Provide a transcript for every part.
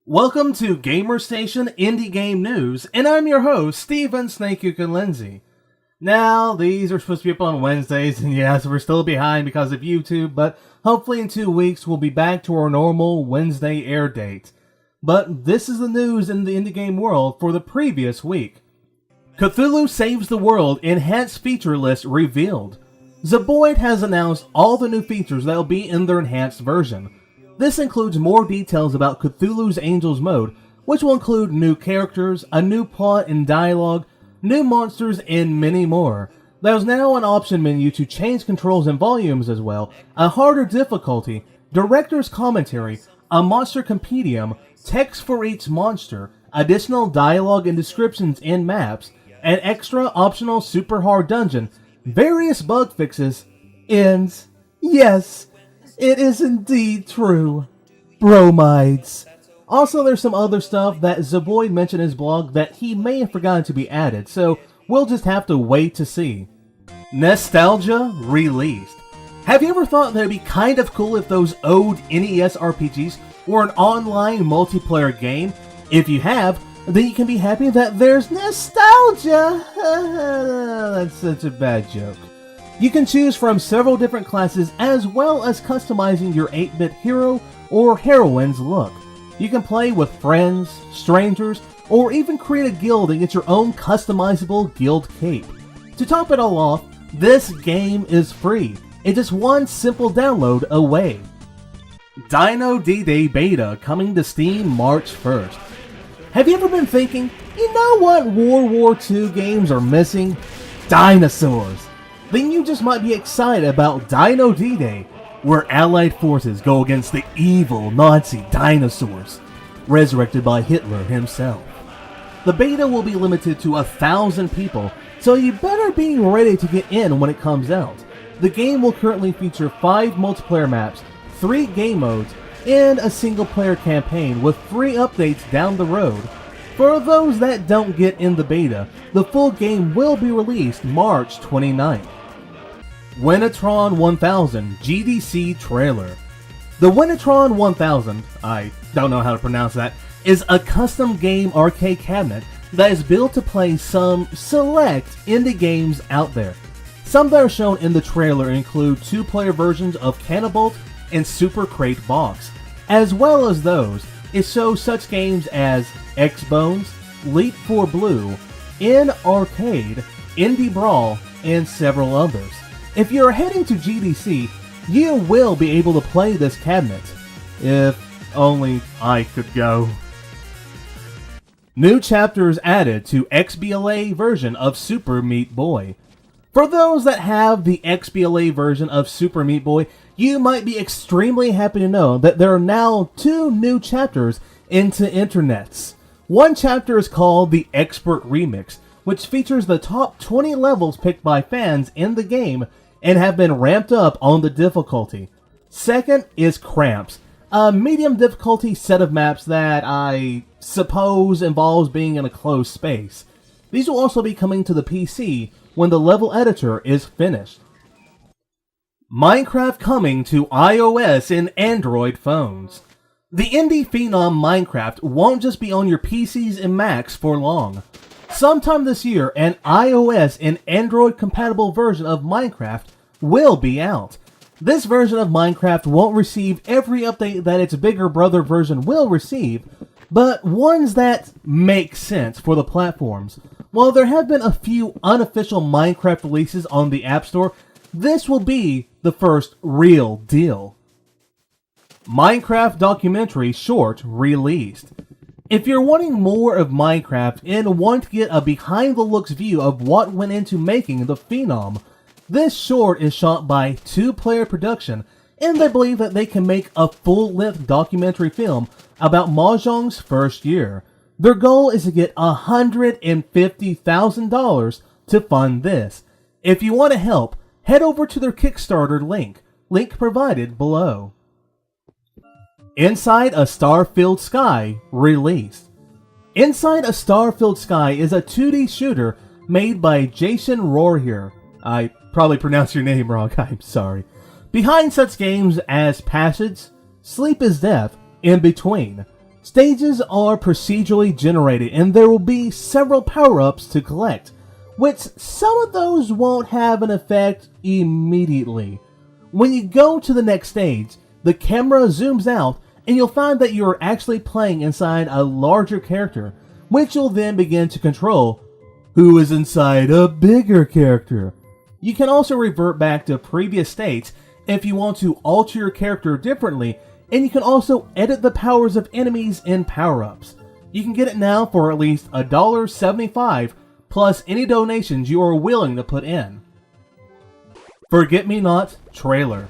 Welcome to Gamer Station Indie Game News, and I'm your host, Steven SnakeYukin Lindsey. Now, these are supposed to be up on Wednesdays, and yes, we're still behind because of YouTube, but hopefully in 2 weeks we'll be back to our normal Wednesday air date. But this is the news in the indie game world for the previous week. Cthulhu Saves the World Enhanced Feature List revealed. Zeboyd has announced all the new features that will be in their enhanced version. This includes more details about Cthulhu's Angels mode, which will include new characters, a new plot and dialogue, new monsters, and many more. There's now an option menu to change controls and volumes as well, a harder difficulty, director's commentary, a monster compendium, text for each monster, additional dialogue and descriptions in maps, an extra optional super hard dungeon, various bug fixes, and yes, it is indeed true. Bromides. Also, there's some other stuff that Zeboyd mentioned in his blog that he may have forgotten to be added, so we'll just have to wait to see. NEStalgia Released. Have you ever thought that it'd be kind of cool if those old NES RPGs were an online multiplayer game? If you have, then you can be happy that there's nostalgia. That's such a bad joke. You can choose from several different classes as well as customizing your 8-bit hero or heroine's look. You can play with friends, strangers, or even create a guild and get your own customizable guild cape. To top it all off, this game is free. It's just one simple download away. Dino D-Day Beta coming to Steam March 1st. Have you ever been thinking, you know what World War II games are missing? Dinosaurs. Then you just might be excited about Dino D-Day, where Allied forces go against the evil Nazi dinosaurs, resurrected by Hitler himself. The beta will be limited to 1,000 people, so you better be ready to get in when it comes out. The game will currently feature 5 multiplayer maps, 3 game modes, and a single-player campaign with free updates down the road. For those that don't get in the beta, the full game will be released March 29th. Winnitron 1000 GDC Trailer. The Winnitron 1000, I don't know how to pronounce that, is a custom game arcade cabinet that is built to play some select indie games out there. Some that are shown in the trailer include 2-player versions of Cannabolt and Super Crate Box. As well as those, it shows such games as X-Bones, Leap for Blue, In Arcade, Indie Brawl, and several others. If you're heading to GDC, you will be able to play this cabinet. If only I could go. New chapters added to XBLA version of Super Meat Boy. For those that have the XBLA version of Super Meat Boy, you might be extremely happy to know that there are now 2 new chapters into internets. One chapter is called the Expert Remix, which features the top 20 levels picked by fans in the game and have been ramped up on the difficulty. Second is Cramps, a medium difficulty set of maps that I suppose involves being in a closed space. These will also be coming to the PC when the level editor is finished. Minecraft coming to iOS and Android phones. The indie phenom Minecraft won't just be on your PCs and Macs for long. Sometime this year, an iOS and Android compatible version of Minecraft will be out. This version of Minecraft won't receive every update that its bigger brother version will receive, but ones that make sense for the platforms. While there have been a few unofficial Minecraft releases on the App Store, this will be the first real deal. Minecraft documentary short released. If you're wanting more of Minecraft and want to get a behind-the-looks view of what went into making the phenom, this short is shot by 2-player production, and they believe that they can make a full-length documentary film about Mahjong's first year. Their goal is to get $150,000 to fund this. If you want to help, head over to their Kickstarter link provided below. Inside a Star-Filled Sky released. Inside a Star-Filled Sky is a 2D shooter made by Jason Rohrher. I probably pronounced your name wrong, I'm sorry. Behind such games as Passage, Sleep is Death, In Between. Stages are procedurally generated and there will be several power-ups to collect, which some of those won't have an effect immediately. When you go to the next stage, the camera zooms out and you'll find that you're actually playing inside a larger character, which you'll then begin to control, who is inside a bigger character. You can also revert back to previous states if you want to alter your character differently, and you can also edit the powers of enemies in power-ups. You can get it now for at least $1.75 plus any donations you are willing to put in. Forget-Me-Not trailer.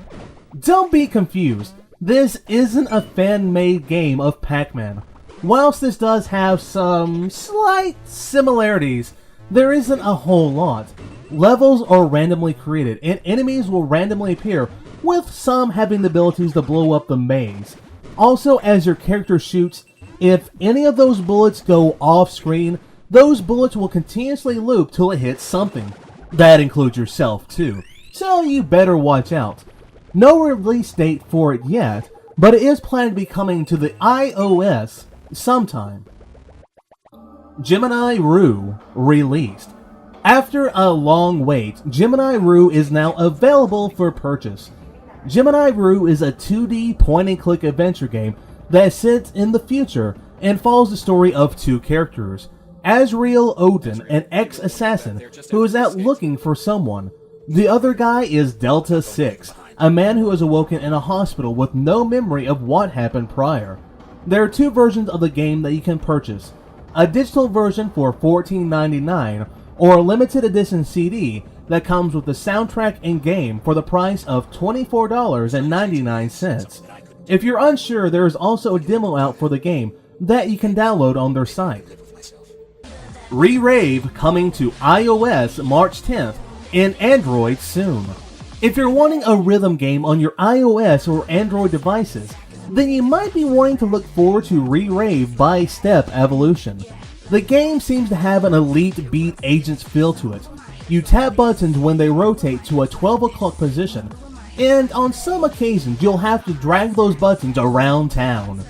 Don't be confused, this isn't a fan-made game of Pac-Man. Whilst this does have some slight similarities, there isn't a whole lot. Levels are randomly created and enemies will randomly appear, with some having the abilities to blow up the maze. Also, as your character shoots, if any of those bullets go off screen, those bullets will continuously loop till it hits something. That includes yourself too, so you better watch out. No release date for it yet, but it is planned to be coming to the iOS sometime. Gemini Rue Released. After a long wait, Gemini Rue is now available for purchase. Gemini Rue is a 2D point-and-click adventure game that sits in the future and follows the story of two characters, Azrael Odin, an ex-assassin who is out looking for someone. The other guy is Delta 6, a man who is awoken in a hospital with no memory of what happened prior. There are two versions of the game that you can purchase, a digital version for $14.99 or a limited edition CD that comes with the soundtrack and game for the price of $24.99. If you're unsure, there is also a demo out for the game that you can download on their site. ReRave coming to iOS March 10th and Android soon. If you're wanting a rhythm game on your iOS or Android devices, then you might be wanting to look forward to ReRave by Step Evolution. The game seems to have an elite beat agents feel to it. You tap buttons when they rotate to a 12 o'clock position, and on some occasions you'll have to drag those buttons around town.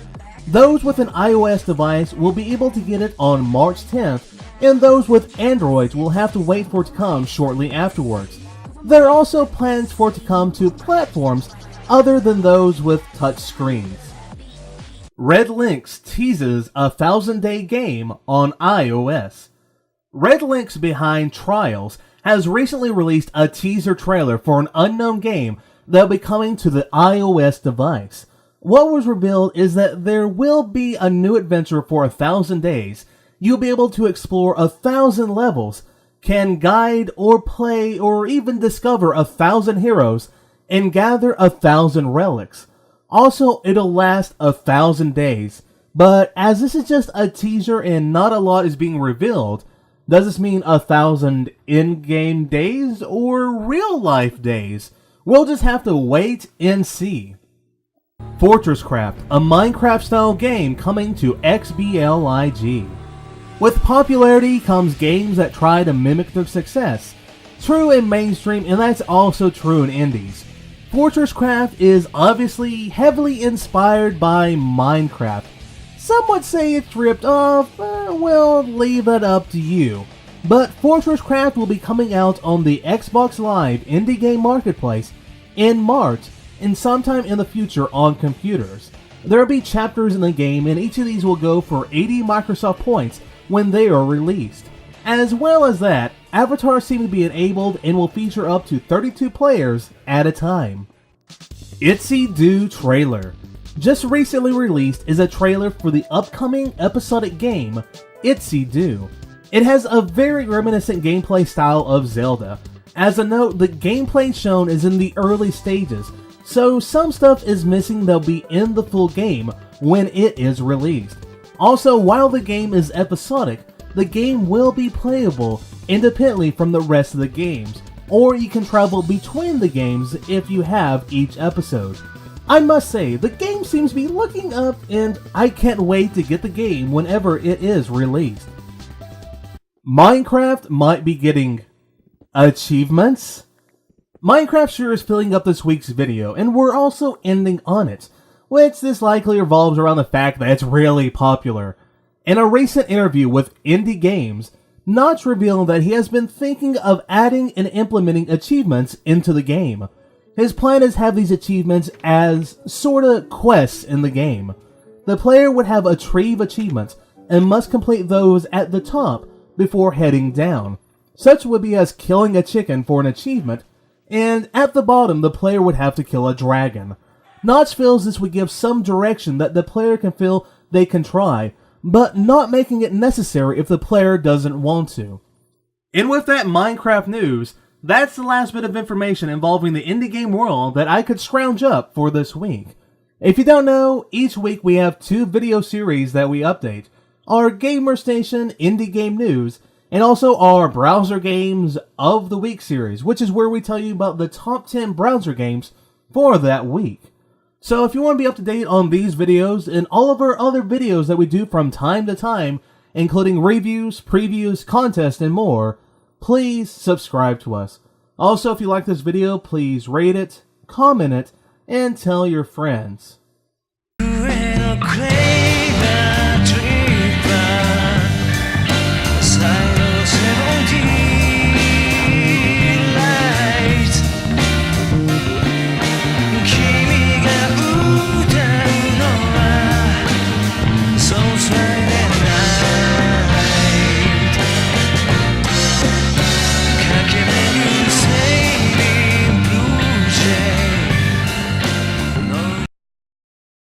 Those with an iOS device will be able to get it on March 10th, and those with Androids will have to wait for it to come shortly afterwards. There are also plans for it to come to platforms other than those with touch screens. RedLynx teases a 1,000-day game on iOS. RedLynx behind Trials has recently released a teaser trailer for an unknown game that will be coming to the iOS device. What was revealed is that there will be a new adventure for 1,000 days. You'll be able to explore 1,000 levels, can guide or play or even discover 1,000 heroes, and gather 1,000 relics. Also, it'll last 1,000 days. But as this is just a teaser and not a lot is being revealed, does this mean 1,000 in-game days or real-life days? We'll just have to wait and see. FortressCraft, a Minecraft-style game coming to XBLIG. With popularity comes games that try to mimic their success. True in mainstream, and that's also true in indies. FortressCraft is obviously heavily inspired by Minecraft. Some would say it's ripped off, we'll leave that up to you. But FortressCraft will be coming out on the Xbox Live Indie Game Marketplace in March and sometime in the future on computers. There will be chapters in the game and each of these will go for 80 Microsoft points when they are released. As well as that, avatars seem to be enabled and will feature up to 32 players at a time. Ittsy Dew trailer. Just recently released is a trailer for the upcoming episodic game, Ittsy Dew. It has a very reminiscent gameplay style of Zelda. As a note, the gameplay shown is in the early stages, so some stuff is missing that'll be in the full game when it is released. Also, while the game is episodic, the game will be playable independently from the rest of the games, or you can travel between the games if you have each episode. I must say, the game seems to be looking up and I can't wait to get the game whenever it is released. Minecraft might be getting achievements? Minecraft sure is filling up this week's video, and we're also ending on it. which this likely revolves around the fact that it's really popular. In a recent interview with Indie Games, Notch revealed that he has been thinking of adding and implementing achievements into the game. His plan is to have these achievements as sorta quests in the game. The player would have retrieve achievements and must complete those at the top before heading down. Such would be as killing a chicken for an achievement, and at the bottom the player would have to kill a dragon. Notch feels this would give some direction that the player can feel they can try, but not making it necessary if the player doesn't want to. And with that Minecraft news, that's the last bit of information involving the indie game world that I could scrounge up for this week. If you don't know, each week we have 2 video series that we update. Our Gamer Station Indie Game News, and also our Browser Games of the Week series, which is where we tell you about the top 10 browser games for that week. So if you want to be up to date on these videos and all of our other videos that we do from time to time, including reviews, previews, contests, and more, please subscribe to us. Also, if you like this video, please rate it, comment it, and tell your friends.